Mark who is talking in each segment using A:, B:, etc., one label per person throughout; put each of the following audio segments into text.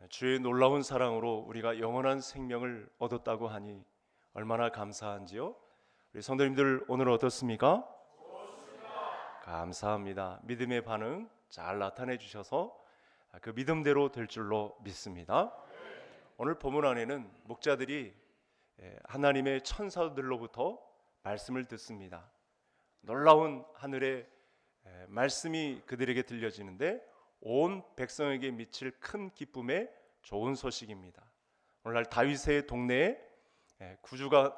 A: 주의 놀라운 사랑으로 우리가 영원한 생명을 얻었다고 하니 얼마나 감사한지요. 우리 성도님들 오늘 어떻습니까? 감사합니다. 믿음의 반응 잘 나타내 주셔서 그 믿음대로 될 줄로 믿습니다. 오늘 본문 안에는 목자들이 하나님의 천사들로부터 말씀을 듣습니다. 놀라운 하늘의 말씀이 그들에게 들려지는데 온 백성에게 미칠 큰 기쁨의 좋은 소식입니다. 오늘날 다윗의 동네에 구주가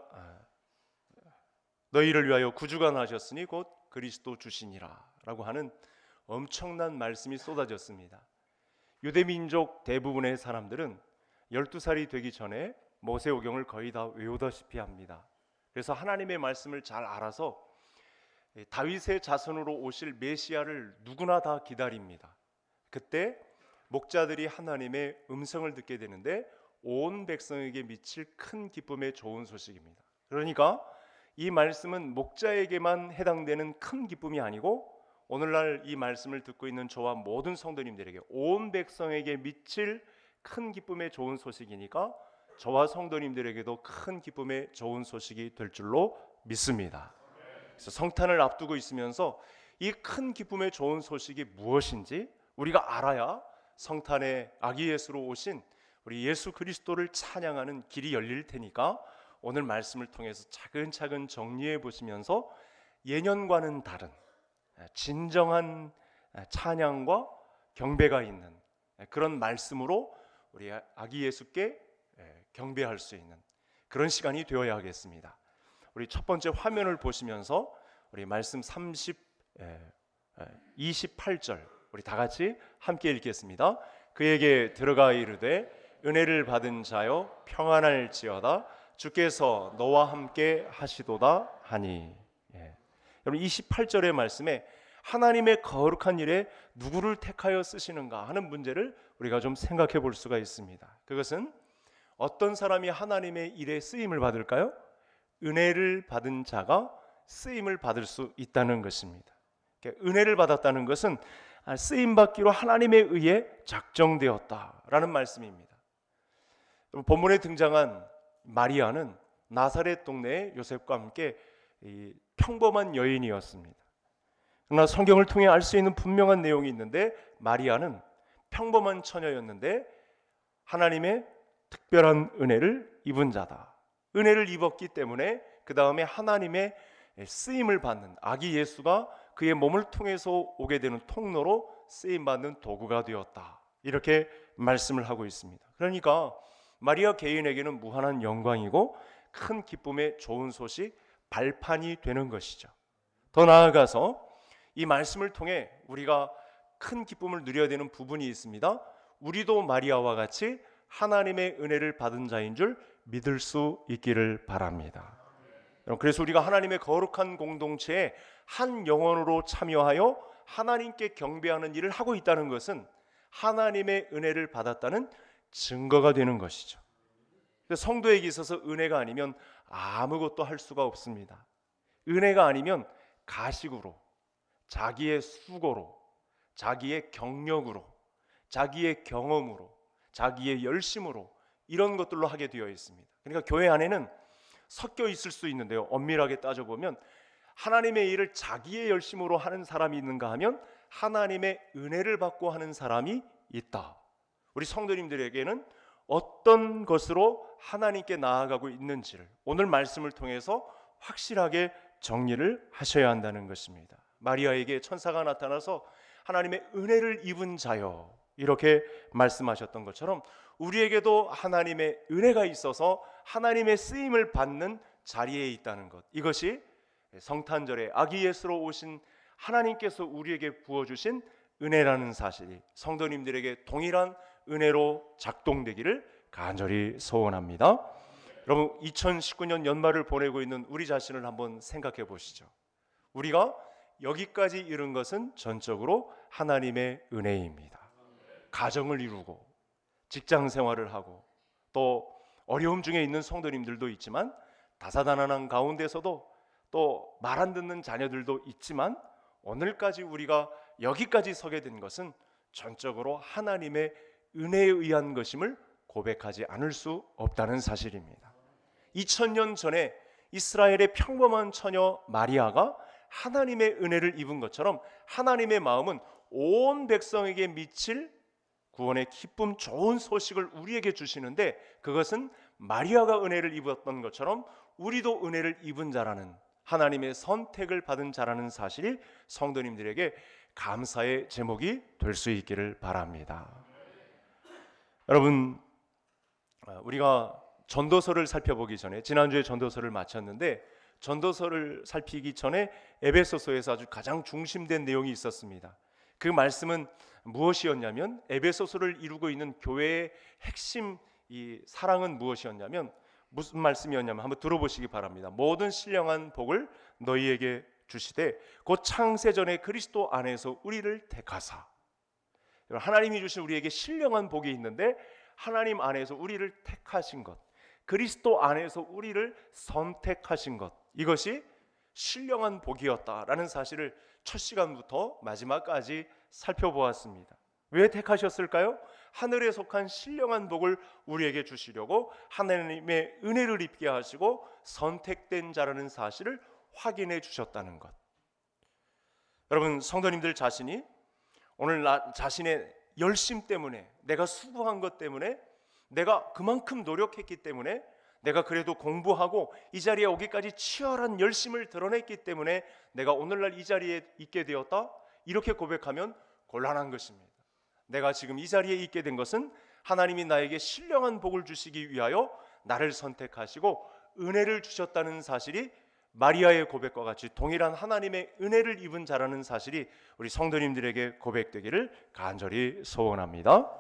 A: 너희를 위하여 구주가 나셨으니 곧 그리스도 주시니라 라고 하는 엄청난 말씀이 쏟아졌습니다. 유대민족 대부분의 사람들은 12살이 되기 전에 모세오경을 거의 다 외우다시피 합니다. 그래서 하나님의 말씀을 잘 알아서 다윗의 자손으로 오실 메시아를 누구나 다 기다립니다. 그때 목자들이 하나님의 음성을 듣게 되는데 온 백성에게 미칠 큰 기쁨의 좋은 소식입니다. 그러니까 이 말씀은 목자에게만 해당되는 큰 기쁨이 아니고 오늘날 이 말씀을 듣고 있는 저와 모든 성도님들에게 온 백성에게 미칠 큰 기쁨의 좋은 소식이니까 저와 성도님들에게도 큰 기쁨의 좋은 소식이 될 줄로 믿습니다. 그래서 성탄을 앞두고 있으면서 이 큰 기쁨의 좋은 소식이 무엇인지 우리가 알아야 성탄의 아기 예수로 오신 우리 예수 그리스도를 찬양하는 길이 열릴 테니까 오늘 말씀을 통해서 차근차근 정리해 보시면서 예년과는 다른 진정한 찬양과 경배가 있는 그런 말씀으로 우리 아기 예수께 경배할 수 있는 그런 시간이 되어야 하겠습니다. 우리 첫 번째 화면을 보시면서 우리 말씀 28절 우리 다 같이 함께 읽겠습니다. 그에게 들어가 이르되 은혜를 받은 자여 평안할지어다 주께서 너와 함께 하시도다 하니. 여러분 28절의 말씀에 하나님의 거룩한 일에 누구를 택하여 쓰시는가 하는 문제를 우리가 좀 생각해 볼 수가 있습니다. 그것은 어떤 사람이 하나님의 일에 쓰임을 받을까요? 은혜를 받은 자가 쓰임을 받을 수 있다는 것입니다. 은혜를 받았다는 것은 쓰임받기로 하나님에 의해 작정되었다라는 말씀입니다. 본문에 등장한 마리아는 나사렛 동네의 요셉과 함께 평범한 여인이었습니다. 그러나 성경을 통해 알 수 있는 분명한 내용이 있는데 마리아는 평범한 처녀였는데 하나님의 특별한 은혜를 입은 자다. 은혜를 입었기 때문에 그 다음에 하나님의 쓰임을 받는 아기 예수가 그의 몸을 통해서 오게 되는 통로로 쓰임받는 도구가 되었다. 이렇게 말씀을 하고 있습니다. 그러니까 마리아 개인에게는 무한한 영광이고 큰 기쁨의 좋은 소식, 발판이 되는 것이죠. 더 나아가서 이 말씀을 통해 우리가 큰 기쁨을 누려야 되는 부분이 있습니다. 우리도 마리아와 같이 하나님의 은혜를 받은 자인 줄 믿을 수 있기를 바랍니다. 그래서 우리가 하나님의 거룩한 공동체에 한 영혼으로 참여하여 하나님께 경배하는 일을 하고 있다는 것은 하나님의 은혜를 받았다는 증거가 되는 것이죠. 성도에게 있어서 은혜가 아니면 아무것도 할 수가 없습니다. 은혜가 아니면 가식으로, 자기의 수고로, 자기의 경력으로, 자기의 경험으로, 자기의 열심으로 이런 것들로 하게 되어 있습니다. 그러니까 교회 안에는 섞여 있을 수 있는데요. 엄밀하게 따져보면 하나님의 일을 자기의 열심으로 하는 사람이 있는가 하면 하나님의 은혜를 받고 하는 사람이 있다. 우리 성도님들에게는 어떤 것으로 하나님께 나아가고 있는지를 오늘 말씀을 통해서 확실하게 정리를 하셔야 한다는 것입니다. 마리아에게 천사가 나타나서 하나님의 은혜를 입은 자여 이렇게 말씀하셨던 것처럼 우리에게도 하나님의 은혜가 있어서 하나님의 쓰임을 받는 자리에 있다는 것, 이것이 성탄절에 아기 예수로 오신 하나님께서 우리에게 부어주신 은혜라는 사실이 성도님들에게 동일한 은혜로 작동되기를 간절히 소원합니다. 여러분 2019년 연말을 보내고 있는 우리 자신을 한번 생각해 보시죠. 우리가 여기까지 이른 것은 전적으로 하나님의 은혜입니다. 가정을 이루고 직장 생활을 하고 또 어려움 중에 있는 성도님들도 있지만 다사다난한 가운데서도 또 말 안 듣는 자녀들도 있지만 오늘까지 우리가 여기까지 서게 된 것은 전적으로 하나님의 은혜에 의한 것임을 고백하지 않을 수 없다는 사실입니다. 2000년 전에 이스라엘의 평범한 처녀 마리아가 하나님의 은혜를 입은 것처럼 하나님의 마음은 온 백성에게 미칠 구원의 기쁨, 좋은 소식을 우리에게 주시는데, 그것은 마리아가 은혜를 입었던 것처럼 우리도 은혜를 입은 자라는, 하나님의 선택을 받은 자라는 사실이 성도님들에게 감사의 제목이 될 수 있기를 바랍니다. 여러분, 우리가 전도서를 살펴보기 전에, 지난주에 전도서를 마쳤는데 전도서를 살피기 전에 에베소서에서 아주 가장 중심된 내용이 있었습니다. 그 말씀은 무엇이었냐면, 에베소서를 이루고 있는 교회의 핵심 이 사랑은 무엇이었냐면, 무슨 말씀이었냐면 한번 들어보시기 바랍니다. 모든 신령한 복을 너희에게 주시되 곧 창세전에 그리스도 안에서 우리를 택하사. 하나님이 주신 우리에게 신령한 복이 있는데, 하나님 안에서 우리를 택하신 것, 그리스도 안에서 우리를 선택하신 것, 이것이 신령한 복이었다라는 사실을 첫 시간부터 마지막까지 살펴보았습니다. 왜 택하셨을까요? 하늘에 속한 신령한 복을 우리에게 주시려고 하나님의 은혜를 입게 하시고 선택된 자라는 사실을 확인해 주셨다는 것. 여러분, 성도님들 자신이 오늘 나 자신의 열심 때문에, 내가 수고한 것 때문에, 내가 그만큼 노력했기 때문에, 내가 그래도 공부하고 이 자리에 오기까지 치열한 열심을 드러냈기 때문에 내가 오늘날 이 자리에 있게 되었다, 이렇게 고백하면 곤란한 것입니다. 내가 지금 이 자리에 있게 된 것은 하나님이 나에게 신령한 복을 주시기 위하여 나를 선택하시고 은혜를 주셨다는 사실이, 마리아의 고백과 같이 동일한 하나님의 은혜를 입은 자라는 사실이 우리 성도님들에게 고백되기를 간절히 소원합니다.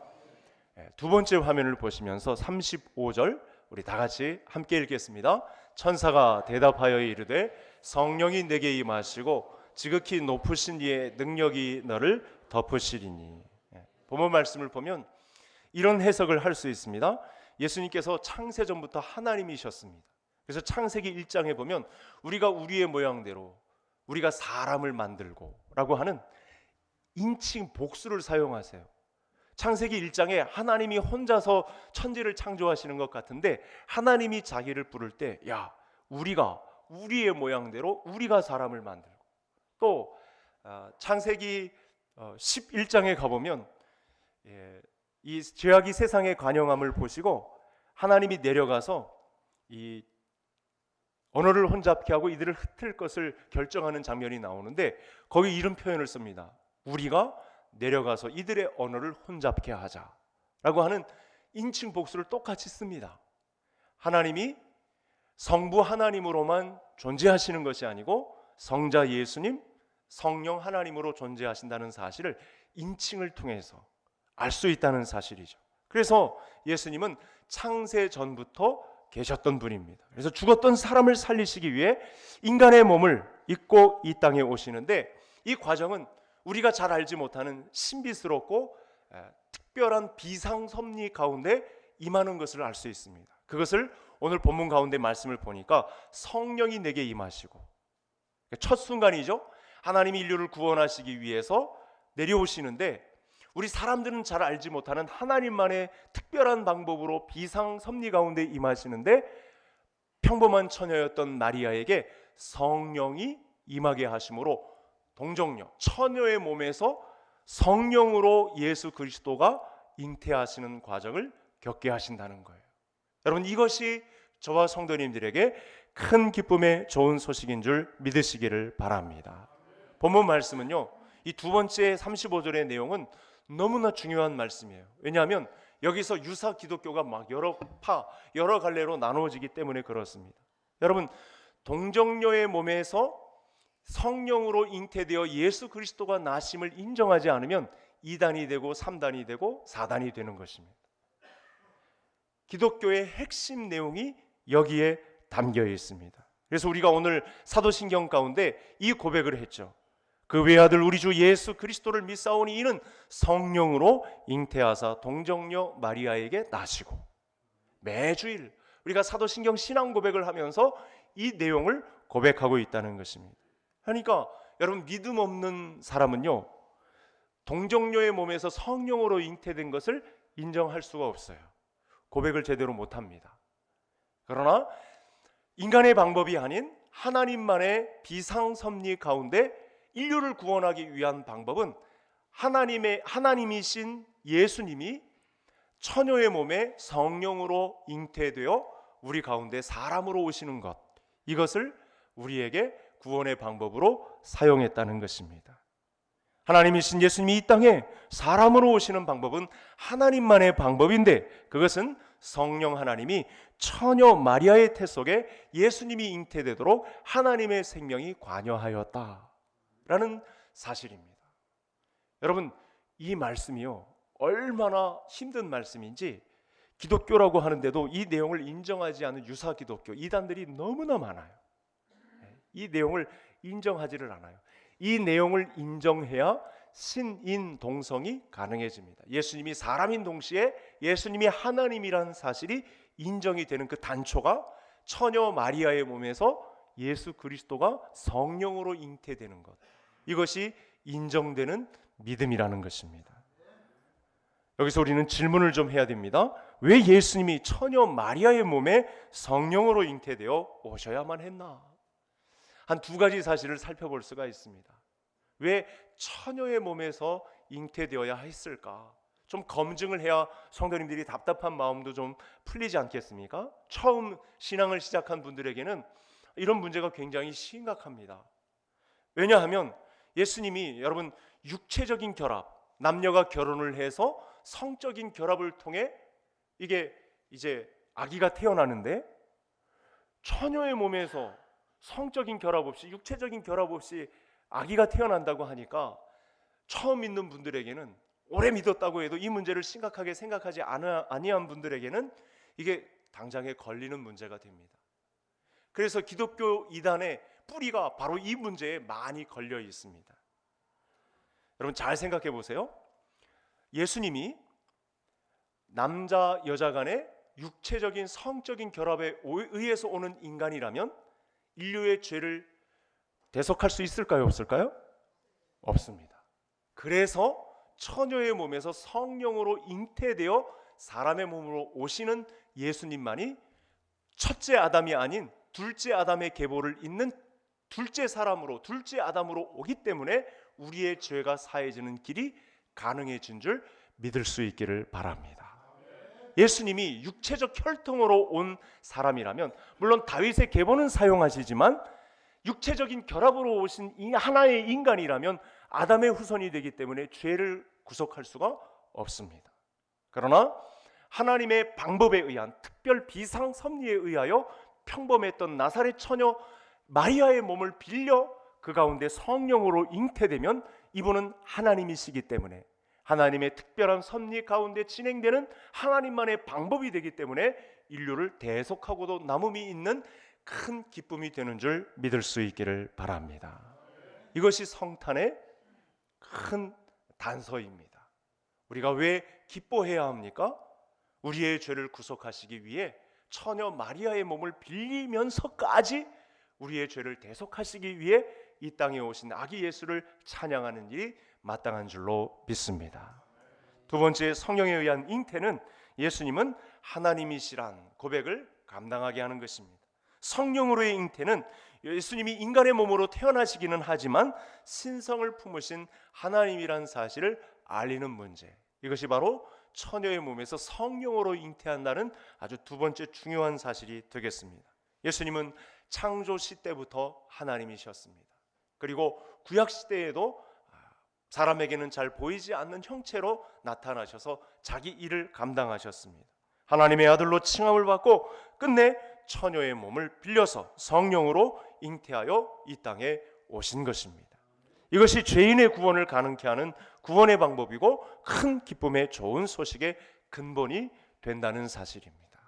A: 두 번째 화면을 보시면서 35절 우리 다 같이 함께 읽겠습니다. 천사가 대답하여 이르되 성령이 내게 임하시고 지극히 높으신 이의 능력이 너를 덮으시리니. 본문 말씀을 보면 이런 해석을 할 수 있습니다. 예수님께서 창세전부터 하나님이셨습니다. 그래서 창세기 1장에 보면 우리가 우리의 모양대로 우리가 사람을 만들고 라고 하는 인칭 복수를 사용하세요. 창세기 1장에 하나님이 혼자서 천지를 창조하시는 것 같은데, 하나님이 자기를 부를 때 야, 우리가 우리의 모양대로 우리가 사람을 만들고, 또 창세기 11장에 가보면 이 죄악이 세상에 관영함을 보시고 하나님이 내려가서 이 언어를 혼잡케 하고 이들을 흩을 것을 결정하는 장면이 나오는데, 거기 이런 표현을 씁니다. 우리가 내려가서 이들의 언어를 혼잡케 하자라고 하는 인칭 복수를 똑같이 씁니다. 하나님이 성부 하나님으로만 존재하시는 것이 아니고 성자 예수님, 성령 하나님으로 존재하신다는 사실을 인칭을 통해서 알 수 있다는 사실이죠. 그래서 예수님은 창세 전부터 계셨던 분입니다. 그래서 죽었던 사람을 살리시기 위해 인간의 몸을 입고 이 땅에 오시는데, 이 과정은 우리가 잘 알지 못하는 신비스럽고 특별한 비상섭리 가운데 임하는 것을 알 수 있습니다. 그것을 오늘 본문 가운데 말씀을 보니까 성령이 내게 임하시고, 첫 순간이죠. 하나님이 인류를 구원하시기 위해서 내려오시는데, 우리 사람들은 잘 알지 못하는 하나님만의 특별한 방법으로 비상섭리 가운데 임하시는데, 평범한 처녀였던 마리아에게 성령이 임하게 하심으로 동정녀, 처녀의 몸에서 성령으로 예수 그리스도가 잉태하시는 과정을 겪게 하신다는 거예요. 여러분, 이것이 저와 성도님들에게 큰 기쁨의 좋은 소식인 줄 믿으시기를 바랍니다. 본문 말씀은요, 이 두 번째 35절의 내용은 너무나 중요한 말씀이에요. 왜냐하면 여기서 유사 기독교가 막 여러 갈래로 나누어지기 때문에 그렇습니다. 여러분, 동정녀의 몸에서 성령으로 잉태되어 예수 그리스도가 나심을 인정하지 않으면 2단이 되고 3단이 되고 4단이 되는 것입니다. 기독교의 핵심 내용이 여기에 담겨 있습니다. 그래서 우리가 오늘 사도신경 가운데 이 고백을 했죠. 그 외아들 우리 주 예수 그리스도를 믿사오니 이는 성령으로 잉태하사 동정녀 마리아에게 나시고. 매주일 우리가 사도신경 신앙 고백을 하면서 이 내용을 고백하고 있다는 것입니다. 그러니까 여러분, 믿음 없는 사람은요, 동정녀의 몸에서 성령으로 잉태된 것을 인정할 수가 없어요. 고백을 제대로 못합니다. 그러나 인간의 방법이 아닌 하나님만의 비상섭리 가운데 인류를 구원하기 위한 방법은 하나님이신 예수님이 처녀의 몸에 성령으로 잉태되어 우리 가운데 사람으로 오시는 것, 이것을 우리에게 구원의 방법으로 사용했다는 것입니다. 하나님이신 예수님이 이 땅에 사람으로 오시는 방법은 하나님만의 방법인데, 그것은 성령 하나님이 처녀 마리아의 태 속에 예수님이 잉태되도록 하나님의 생명이 관여하였다라는 사실입니다. 여러분, 이 말씀이요, 얼마나 힘든 말씀인지 기독교라고 하는데도 이 내용을 인정하지 않은 유사 기독교 이단들이 너무나 많아요. 이 내용을 인정하지를 않아요. 이 내용을 인정해야 신인 동성이 가능해집니다. 예수님이 사람인 동시에 예수님이 하나님이라는 사실이 인정이 되는 그 단초가 처녀 마리아의 몸에서 예수 그리스도가 성령으로 잉태되는 것, 이것이 인정되는 믿음이라는 것입니다. 여기서 우리는 질문을 좀 해야 됩니다. 왜 예수님이 처녀 마리아의 몸에 성령으로 잉태되어 오셔야만 했나? 한 두 가지 사실을 살펴볼 수가 있습니다. 왜 처녀의 몸에서 잉태되어야 했을까? 좀 검증을 해야 성도님들이 답답한 마음도 좀 풀리지 않겠습니까? 처음 신앙을 시작한 분들에게는 이런 문제가 굉장히 심각합니다. 왜냐하면 예수님이, 여러분, 육체적인 결합, 남녀가 결혼을 해서 성적인 결합을 통해 이게 이제 아기가 태어나는데, 처녀의 몸에서 성적인 결합 없이, 육체적인 결합 없이 아기가 태어난다고 하니까 처음 믿는 분들에게는, 오래 믿었다고 해도 이 문제를 심각하게 생각하지 아니한 분들에게는 이게 당장에 걸리는 문제가 됩니다. 그래서 기독교 이단의 뿌리가 바로 이 문제에 많이 걸려 있습니다. 여러분, 잘 생각해 보세요. 예수님이 남자 여자 간의 육체적인 성적인 결합에 의해서 오는 인간이라면 인류의 죄를 대속할 수 있을까요? 없을까요? 없습니다. 그래서 처녀의 몸에서 성령으로 잉태되어 사람의 몸으로 오시는 예수님만이 첫째 아담이 아닌 둘째 아담의 계보를 잇는 둘째 사람으로, 둘째 아담으로 오기 때문에 우리의 죄가 사해지는 길이 가능해진 줄 믿을 수 있기를 바랍니다. 예수님이 육체적 혈통으로 온 사람이라면, 물론 다윗의 계보는 사용하시지만 육체적인 결합으로 오신 이 하나의 인간이라면 아담의 후손이 되기 때문에 죄를 구속할 수가 없습니다. 그러나 하나님의 방법에 의한 특별 비상 섭리에 의하여 평범했던 나사렛 처녀 마리아의 몸을 빌려 그 가운데 성령으로 잉태되면 이분은 하나님이시기 때문에, 하나님의 특별한 섭리 가운데 진행되는 하나님만의 방법이 되기 때문에 인류를 대속하고도 남음이 있는 큰 기쁨이 되는 줄 믿을 수 있기를 바랍니다. 이것이 성탄의 큰 단서입니다. 우리가 왜 기뻐해야 합니까? 우리의 죄를 구속하시기 위해 처녀 마리아의 몸을 빌리면서까지 우리의 죄를 대속하시기 위해 이 땅에 오신 아기 예수를 찬양하는 일이 마땅한 줄로 믿습니다. 두 번째, 성령에 의한 잉태는 예수님은 하나님이시란 고백을 감당하게 하는 것입니다. 성령으로의 잉태는 예수님이 인간의 몸으로 태어나시기는 하지만 신성을 품으신 하나님이란 사실을 알리는 문제, 이것이 바로 처녀의 몸에서 성령으로 잉태한다는 아주 두 번째 중요한 사실이 되겠습니다. 예수님은 창조 시대부터 하나님이셨습니다. 그리고 구약 시대에도 사람에게는 잘 보이지 않는 형체로 나타나셔서 자기 일을 감당하셨습니다. 하나님의 아들로 칭함을 받고 끝내 처녀의 몸을 빌려서 성령으로 잉태하여 이 땅에 오신 것입니다. 이것이 죄인의 구원을 가능케 하는 구원의 방법이고 큰 기쁨의 좋은 소식의 근본이 된다는 사실입니다.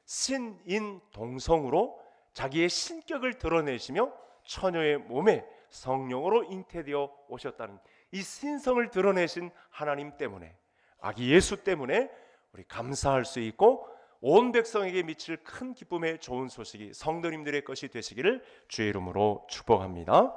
A: 신인 동성으로 자기의 신격을 드러내시며 처녀의 몸에 성령으로 잉태되어 오셨다는 이 신성을 드러내신 하나님 때문에, 아기 예수 때문에 우리 감사할 수 있고 온 백성에게 미칠 큰 기쁨의 좋은 소식이 성도님들의 것이 되시기를 주의 이름으로 축복합니다.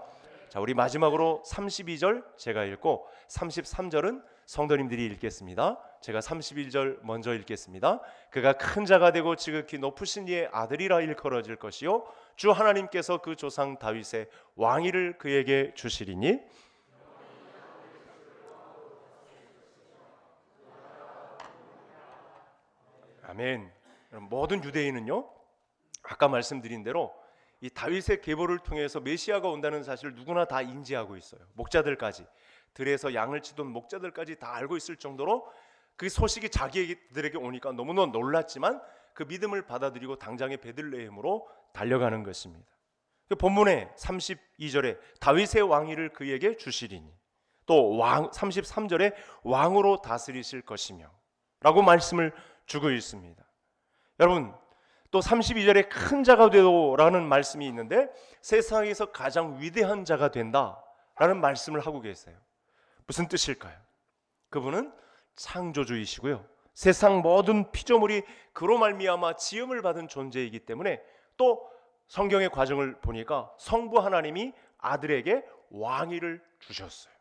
A: 자, 우리 마지막으로 32절 제가 읽고 33절은 성도님들이 읽겠습니다. 제가 31절 먼저 읽겠습니다. 그가 큰 자가 되고 지극히 높으신 이의 아들이라 일컬어질 것이요 주 하나님께서 그 조상 다윗의 왕위를 그에게 주시리니 아멘. 모든 유대인은요, 아까 말씀드린 대로 이 다윗의 계보를 통해서 메시아가 온다는 사실을 누구나 다 인지하고 있어요. 목자들까지, 들에서 양을 치던 목자들까지 다 알고 있을 정도로 그 소식이 자기들에게 오니까 너무나 놀랐지만 그 믿음을 받아들이고 당장의 베들레헴으로 달려가는 것입니다. 그 본문의 32절에 다윗의 왕위를 그에게 주시리니, 또 33절에 왕으로 다스리실 것이며 라고 말씀을 주고 있습니다. 여러분, 또 32절에 큰 자가 되도라는 말씀이 있는데 세상에서 가장 위대한 자가 된다라는 말씀을 하고 계세요. 무슨 뜻일까요? 그분은 창조주이시고요, 세상 모든 피조물이 그로 말미암아 지음을 받은 존재이기 때문에, 또 성경의 과정을 보니까 성부 하나님이 아들에게 왕위를 주셨어요.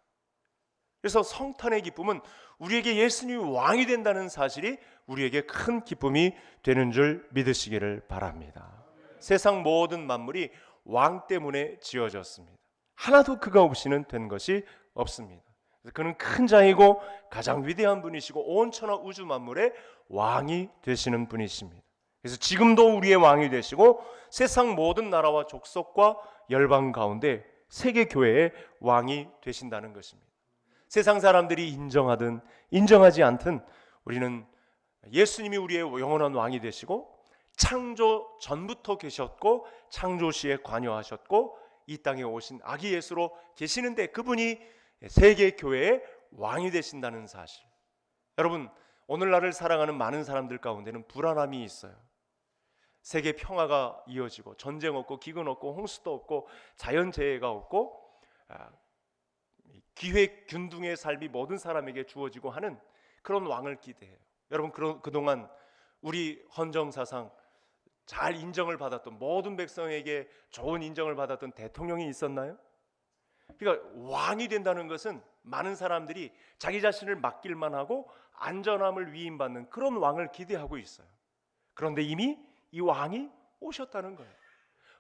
A: 그래서 성탄의 기쁨은 우리에게 예수님이 왕이 된다는 사실이 우리에게 큰 기쁨이 되는 줄 믿으시기를 바랍니다. 세상 모든 만물이 왕 때문에 지어졌습니다. 하나도 그가 없이는 된 것이 없습니다. 그는 큰 자이고 가장 위대한 분이시고 온 천하 우주 만물의 왕이 되시는 분이십니다. 그래서 지금도 우리의 왕이 되시고 세상 모든 나라와 족속과 열방 가운데 세계 교회의 왕이 되신다는 것입니다. 세상 사람들이 인정하든 인정하지 않든 우리는 예수님이 우리의 영원한 왕이 되시고 창조 전부터 계셨고 창조 시에 관여하셨고 이 땅에 오신 아기 예수로 계시는데 그분이 세계 교회의 왕이 되신다는 사실. 여러분, 오늘날을 살아가는 많은 사람들 가운데는 불안함이 있어요. 세계 평화가 이어지고 전쟁 없고 기근 없고 홍수도 없고 자연재해가 없고 기회 균등의 삶이 모든 사람에게 주어지고 하는 그런 왕을 기대해요. 여러분, 그동안 우리 헌정사상 잘 인정을 받았던, 모든 백성에게 좋은 인정을 받았던 대통령이 있었나요? 그러니까 왕이 된다는 것은 많은 사람들이 자기 자신을 맡길만 하고 안전함을 위임받는 그런 왕을 기대하고 있어요. 그런데 이미 이 왕이 오셨다는 거예요.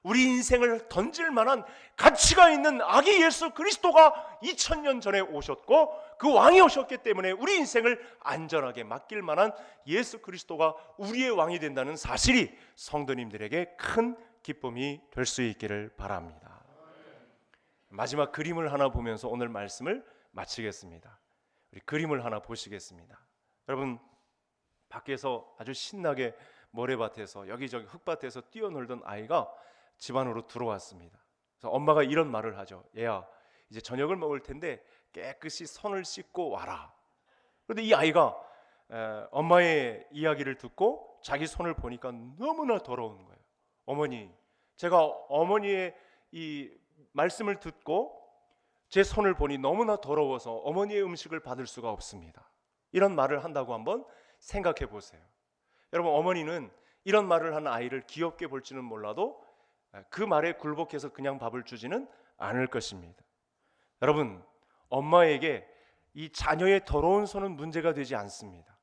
A: 우리 인생을 던질 만한 가치가 있는 아기 예수 그리스도가 2000년 전에 오셨고 그 왕이 오셨기 때문에 우리 인생을 안전하게 맡길 만한 예수 그리스도가 우리의 왕이 된다는 사실이 성도님들에게 큰 기쁨이 될 수 있기를 바랍니다. 마지막 그림을 하나 보면서 오늘 말씀을 마치겠습니다. 우리 그림을 하나 보시겠습니다. 여러분, 밖에서 아주 신나게 모래밭에서 여기저기 흙밭에서 뛰어놀던 아이가 집 안으로 들어왔습니다. 그래서 엄마가 이런 말을 하죠. 얘야, 이제 저녁을 먹을 텐데 깨끗이 손을 씻고 와라. 그런데 이 아이가 엄마의 이야기를 듣고 자기 손을 보니까 너무나 더러운 거예요. 어머니, 제가 어머니의 이 말씀을 듣고 제 손을 보니 너무나 더러워서 어머니의 음식을 받을 수가 없습니다. 이런 말을 한다고 한번 생각해 보세요. 여러분, 어머니는 이런 말을 하는 아이를 귀엽게 볼지는 몰라도 그 말에 굴복해서 그냥 밥을 주지는 않을 것입니다. 여러분, 엄마에게 이 자녀의 더러운 손은 문제가 되지 않습니다.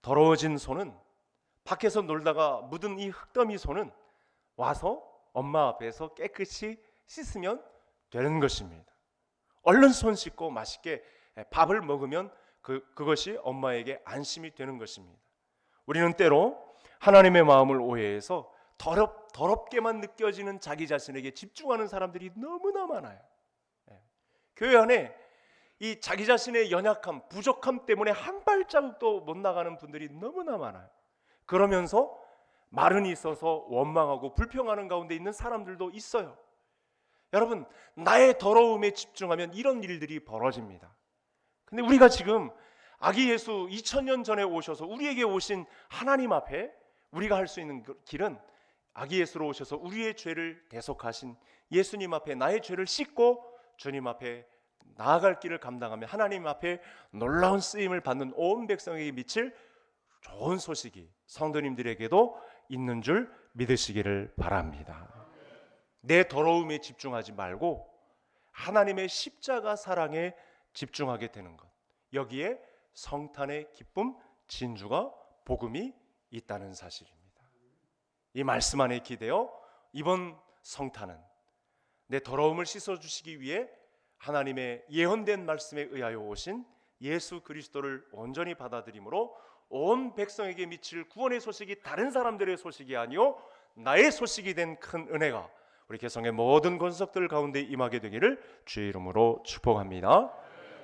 A: 더러워진 손은, 밖에서 놀다가 묻은 이 흙더미 손은 와서 엄마 앞에서 깨끗이 씻으면 되는 것입니다. 얼른 손 씻고 맛있게 밥을 먹으면 그것이 엄마에게 안심이 되는 것입니다. 우리는 때로 하나님의 마음을 오해해서 더럽게만 느껴지는 자기 자신에게 집중하는 사람들이 너무나 많아요. 교회 안에 이 자기 자신의 연약함, 부족함 때문에 한 발자국도 못 나가는 분들이 너무나 많아요. 그러면서 말은 있어서 원망하고 불평하는 가운데 있는 사람들도 있어요. 여러분, 나의 더러움에 집중하면 이런 일들이 벌어집니다. 근데 우리가 지금 아기 예수 2000년 전에 오셔서 우리에게 오신 하나님 앞에 우리가 할 수 있는 길은 아기 예수로 오셔서 우리의 죄를 대속하신 예수님 앞에 나의 죄를 씻고 주님 앞에 나아갈 길을 감당하며 하나님 앞에 놀라운 쓰임을 받는 온 백성에게 미칠 좋은 소식이 성도님들에게도 있는 줄 믿으시기를 바랍니다. 내 더러움에 집중하지 말고 하나님의 십자가 사랑에 집중하게 되는 것, 여기에 성탄의 기쁨, 진주가 복음이 있다는 사실입니다. 이 말씀 안에 기대어 이번 성탄은 내 더러움을 씻어주시기 위해 하나님의 예언된 말씀에 의하여 오신 예수 그리스도를 온전히 받아들이므로 온 백성에게 미칠 구원의 소식이 다른 사람들의 소식이 아니요 나의 소식이 된 큰 은혜가 우리 개성의 모든 권석들 가운데 임하게 되기를 주의 이름으로 축복합니다.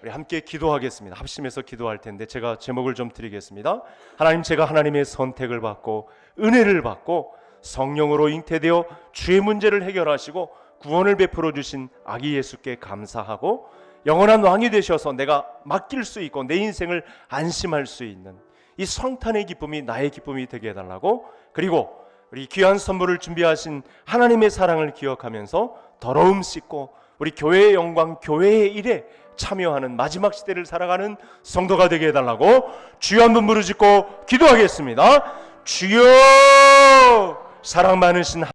A: 우리 함께 기도하겠습니다. 합심해서 기도할 텐데 제가 제목을 좀 드리겠습니다. 하나님, 제가 하나님의 선택을 받고 은혜를 받고 성령으로 잉태되어 주의 문제를 해결하시고 구원을 베풀어 주신 아기 예수께 감사하고 영원한 왕이 되셔서 내가 맡길 수 있고 내 인생을 안심할 수 있는 이 성탄의 기쁨이 나의 기쁨이 되게 해달라고, 그리고 우리 귀한 선물을 준비하신 하나님의 사랑을 기억하면서 더러움 씻고 우리 교회의 영광, 교회의 일에 참여하는 마지막 시대를 살아가는 성도가 되게 해달라고 주여 한번 부르짖고 기도하겠습니다. 주여, 사랑 많으신